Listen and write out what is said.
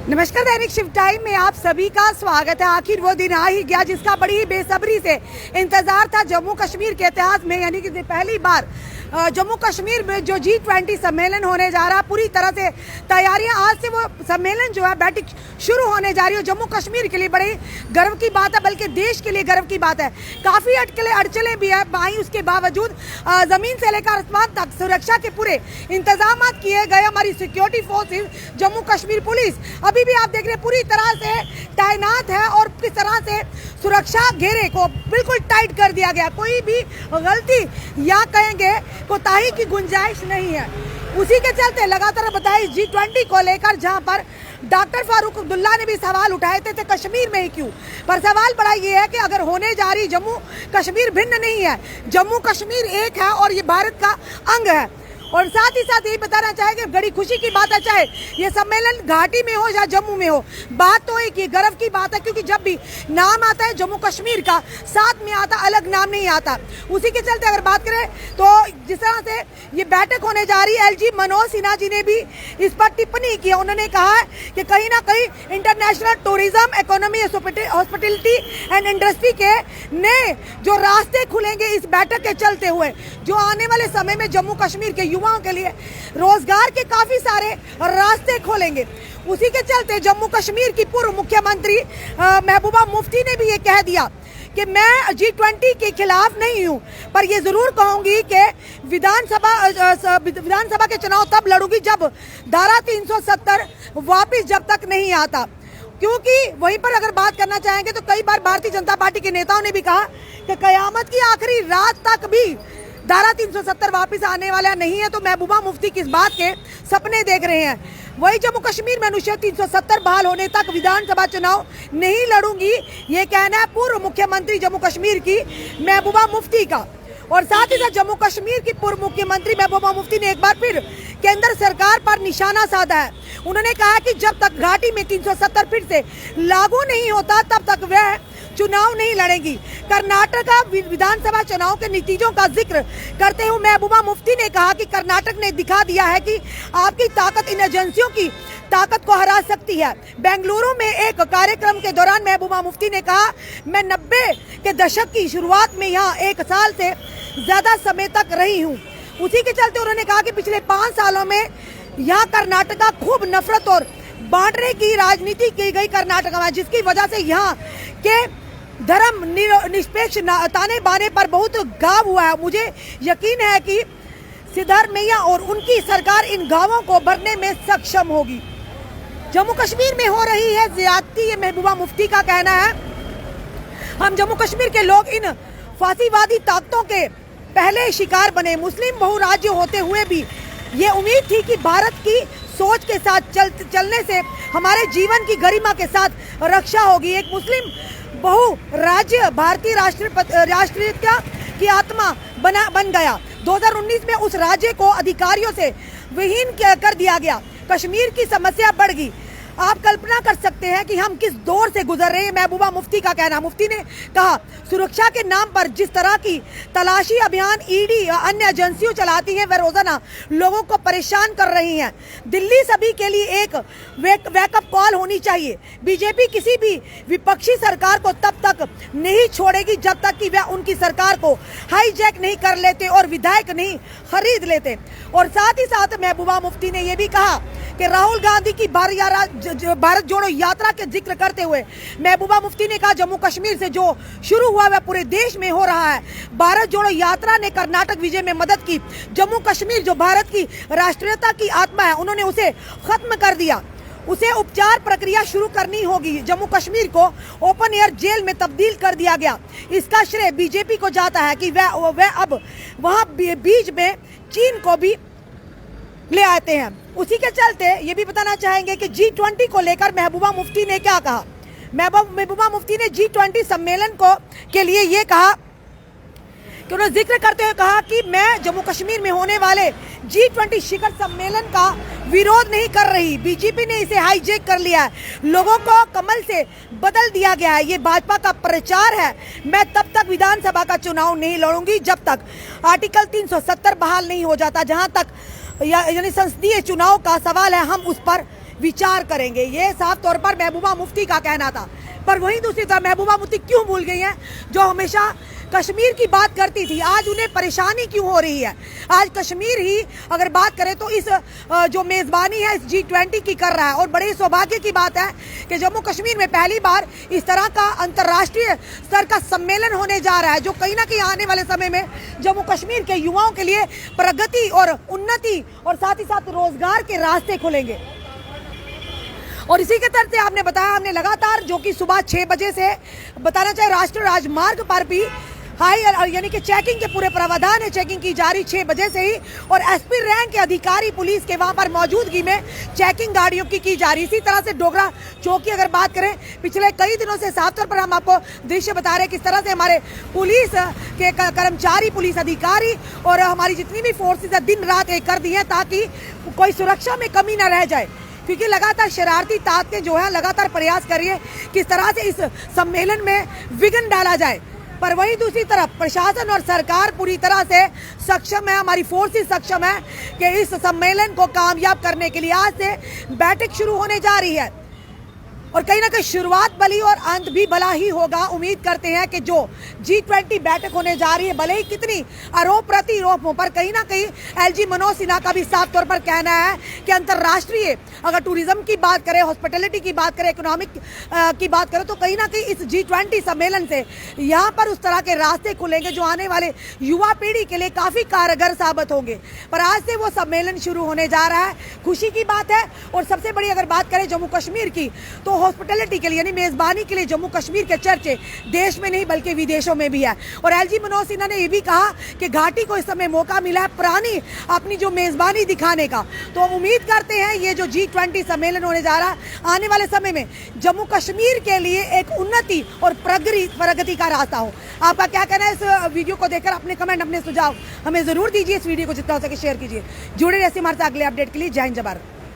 नमस्कार, दैनिक shift time में आप सभी का स्वागत है। आखिर वो दिन आ ही गया जिसका बड़ी ही बेसब्री से इंतजार था। जम्मू कश्मीर के इतिहास में यानी कि पहली बार जम्मू कश्मीर में जो G20 सम्मेलन होने जा रहा, पूरी तरह से तैयारियां, आज से वो सम्मेलन जो है बैठक शुरू होने जा रही है। जम्मू कश्मीर के लिए बड़े गर्व की बात है, बल्कि देश के लिए गर्व की बात है। काफ़ी अड़चने भी है आई, उसके बावजूद ज़मीन से लेकर आसमान तक सुरक्षा के पूरे इंतजाम किए गए। हमारी security forces, Jammu Kashmir police अभी भी आप देख रहे हैं पूरी तरह से तैनात है और किस तरह से सुरक्षा घेरे को बिल्कुल टाइट कर दिया गया। कोई भी गलती या कहेंगे कोताही की गुंजाइश नहीं है। उसी के चलते लगातार बताया G20 को लेकर, जहां पर डॉक्टर फारूक अब्दुल्ला ने भी सवाल उठाए थे कश्मीर में ही क्यों। पर सवाल बड़ा ये है कि अगर होने जा रही जम्मू कश्मीर भिन्न नहीं है, जम्मू कश्मीर एक है और ये भारत का अंग है। और साथ ही साथ यही बताना चाहेंगे, बड़ी खुशी की बात है, चाहे ये सम्मेलन घाटी में हो या जम्मू में हो, बात तो एक ही गर्व की बात है, क्योंकि जब भी नाम आता है जम्मू कश्मीर का, साथ में आता अलग नाम नहीं आता। उसी के चलते अगर बात करें तो जिस तरह से ये बैठक होने जा रही है, LG मनोज सिन्हा जी ने भी इस पर टिप्पणी की। उन्होंने कहा है कि कहीं ना कहीं international tourism, economy, hospitality and industry के नए जो रास्ते खुलेंगे इस बैठक के चलते हुए, जो आने वाले समय में जम्मू कश्मीर के युवाओं के लिए रोजगार के काफी सारे रास्ते खोलेंगे। उसी के चलते जम्मू कश्मीर की पूर्व मुख्यमंत्री महबूबा मुफ्ती ने भी ये कह दिया कि मैं G20 के खिलाफ नहीं हूं, पर ये जरूर कहूंगी कि विधानसभा के चुनाव तब लड़ूंगी जब धारा 370 वापिस जब तक नहीं आता। क्योंकि वहीं पर अगर बात करना चाहेंगे तो कई बार भारतीय जनता पार्टी के नेताओं ने भी कहा कि कयामत की आखिरी रात तक भी धारा 370 वापस आने वाला नहीं है। तो महबूबा मुफ्ती किस बात के सपने देख रहे हैं। वही जम्मू कश्मीर में अनुच्छेद 370 बहाल होने तक विधानसभा चुनाव नहीं लड़ूंगी, ये कहना है पूर्व मुख्यमंत्री जम्मू कश्मीर की महबूबा मुफ्ती का। और साथ ही साथ जम्मू कश्मीर की पूर्व मुख्यमंत्री महबूबा मुफ्ती ने एक बार फिर केंद्र सरकार पर निशाना साधा है। उन्होंने कहा कि जब तक घाटी में 370 फिर से लागू नहीं होता तब तक वह चुनाव नहीं लड़ेगी। कर्नाटक विधानसभा चुनाव के नतीजों का जिक्र करते हुए महबूबा मुफ्ती ने कहा कि कर्नाटक ने दिखा दिया है कि आपकी ताकत इन एजेंसियों की ताकत को हरा सकती है। बेंगलुरु में एक कार्यक्रम के दौरान महबूबा मुफ्ती ने कहा, मैं 90 के दशक की शुरुआत में यहाँ 1 साल से ज्यादा समय तक रही हूँ। उसी के चलते उन्होंने कहा कि पिछले 5 सालों में यहाँ कर्नाटक खूब नफरत और बांटने की राजनीति की गई कर्नाटक में, जिसकी वजह से यहाँ के धर्म निरपेक्ष ताने बाने पर बहुत घाव हुआ है। मुझे यकीन है कि सिद्धारमैया और उनकी सरकार इन घावों को भरने में सक्षम होगी। जम्मू कश्मीर में हो रही है ज्यादती, ये महबूबा मुफ्ती का कहना है। हम जम्मू कश्मीर के लोग इन फांसीवादी ताकतों के पहले शिकार बने। मुस्लिम बहु राज्य होते हुए भी ये उम्मीद थी कि भारत की सोच के साथ चलने से हमारे जीवन की गरिमा के साथ रक्षा होगी। एक मुस्लिम बहु राज्य भारतीय राष्ट्रीयता की आत्मा बन गया। 2019 में उस राज्य को अधिकारियों से विहीन कर दिया गया। कश्मीर की समस्या बढ़ गई। आप कल्पना कर सकते हैं कि हम किस दौर से गुजर रहे हैं। महबूबा मुफ्ती का कहना। मुफ्ती ने कहा, सुरक्षा के नाम पर जिस तरह की तलाशी अभियान ईडी या अन्य एजेंसियों चलाती हैं, वह रोजाना लोगों को परेशान कर रही हैं। दिल्ली सभी के लिए एक वेकअप कॉल होनी चाहिए। बीजेपी किसी भी विपक्षी सरकार को तब तक नहीं छोड़ेगी जब तक कि वह उनकी सरकार को हाईजैक नहीं कर लेते और विधायक नहीं खरीद लेते। और साथ ही साथ महबूबा मुफ्ती ने यह भी कहा कि राहुल गांधी की भारत जोड़ो यात्रा के जिक्र करते हुए महबूबा मुफ्ती ने कहा, जम्मू कश्मीर से जो शुरू हुआ वह पूरे देश में हो रहा है। भारत जोड़ो यात्रा ने कर्नाटक विजय में मदद की। जम्मू कश्मीर जो भारत की राष्ट्रीयता की आत्मा है, उन्होंने उसे खत्म कर दिया। उसे उपचार प्रक्रिया शुरू करनी होगी। जम्मू कश्मीर को ओपन एयर जेल में तब्दील कर दिया गया। इसका श्रेय बीजेपी को जाता है कि वह अब वहां बीच में चीन को भी ले आते हैं। उसी के चलते ये भी बताना चाहेंगे कि G20 को लेकर महबूबा मुफ्ती ने क्या कहा। महबूबा मुफ्ती ने G20 सम्मेलन के लिए ये कहा कि उन्होंने जिक्र करते हुए कहा कि मैं जम्मू कश्मीर में होने वाले G20 शिखर सम्मेलन का विरोध नहीं कर रही। बीजेपी ने इसे हाईजैक कर लिया है, लोगों को कमल से बदल दिया गया है। ये भाजपा का प्रचार है। मैं तब तक विधानसभा का चुनाव नहीं लड़ूंगी जब तक आर्टिकल 370 बहाल नहीं हो जाता। जहां तक यानी संसदीय चुनाव का सवाल है, हम उस पर विचार करेंगे। ये साफ तौर पर महबूबा मुफ्ती का कहना था। पर वहीं दूसरी तरफ महबूबा मुफ्ती क्यों भूल गई हैं, जो हमेशा कश्मीर की बात करती थी, आज उन्हें परेशानी क्यों हो रही है? आज कश्मीर ही अगर बात करें तो इस जो मेज़बानी है इस G20 की कर रहा है। और बड़े सौभाग्य की बात है कि जम्मू कश्मीर में पहली बार इस तरह का अंतर्राष्ट्रीय स्तर का सम्मेलन होने जा रहा है, जो कहीं ना कहीं आने वाले समय में जम्मू कश्मीर के युवाओं के लिए प्रगति और उन्नति और साथ ही साथ रोजगार के रास्ते खुलेंगे। और इसी के तहत से आपने बताया, हमने लगातार जो कि सुबह 6 बजे से बताना चाहिए राष्ट्रीय राजमार्ग पर भी हाई यानी कि चेकिंग के पूरे प्रावधान है, चेकिंग की जा रही 6 बजे से ही। और एसपी रैंक के अधिकारी पुलिस के वहां पर मौजूदगी में चेकिंग गाड़ियों की जा रही। इसी तरह से डोगरा चौक की अगर बात करें, पिछले कई दिनों से साफ तौर पर हम आपको दृश्य बता रहे हैं किस तरह से हमारे पुलिस के कर्मचारी, पुलिस अधिकारी और हमारी जितनी भी फोर्सेज है दिन रात एक कर दी है ताकि कोई सुरक्षा में कमी न रह जाए, क्योंकि लगातार शरारती ताकतें जो है लगातार प्रयास कर रही है किस तरह से इस सम्मेलन में विघ्न डाला जाए। पर वहीं दूसरी तरफ प्रशासन और सरकार पूरी तरह से सक्षम है, हमारी फोर्सेस सक्षम है कि इस सम्मेलन को कामयाब करने के लिए आज से बैठक शुरू होने जा रही है। और कहीं ना कहीं शुरुआत भली और अंत भी भला ही होगा। उम्मीद करते हैं कि जो G20 बैठक होने जा रही है, भले ही कितनी आरोप प्रतिरोप हो, पर कहीं ना कहीं LG मनोज सिन्हा का भी साफ तौर पर कहना है कि अंतर्राष्ट्रीय अगर टूरिज्म की बात करें, हॉस्पिटैलिटी की बात करें, इकोनॉमिक की बात करें, तो कहीं ना कहीं इस G20 सम्मेलन से यहाँ पर उस तरह के रास्ते खुलेंगे जो आने वाले युवा पीढ़ी के लिए काफ़ी कारगर साबित होंगे। पर आज से वो सम्मेलन शुरू होने जा रहा है, खुशी की बात है। और सबसे बड़ी अगर बात करें जम्मू कश्मीर की, तो हॉस्पिटैलिटी के लिए यानी मेजबानी के लिए जम्मू कश्मीर के चर्चे देश में नहीं बल्कि विदेशों में भी है। और LG मनोज सिन्हा ने यह भी कहा कि घाटी को इस समय मौका मिला है पुरानी अपनी जो मेजबानी दिखाने का। तो उम्मीद करते हैं ये जो G20 सम्मेलन होने जा रहा है आने वाले समय में जम्मू कश्मीर के लिए एक उन्नति और प्रगति का रास्ता हो। आपका क्या कहना है इस वीडियो को देखकर? अपने कमेंट, अपने सुझाव हमें जरूर दीजिए। इस वीडियो को जितना हो सके शेयर कीजिए। जुड़े रहिए हमारे साथ अगले अपडेट के लिए। जय हिंद, जय भारत।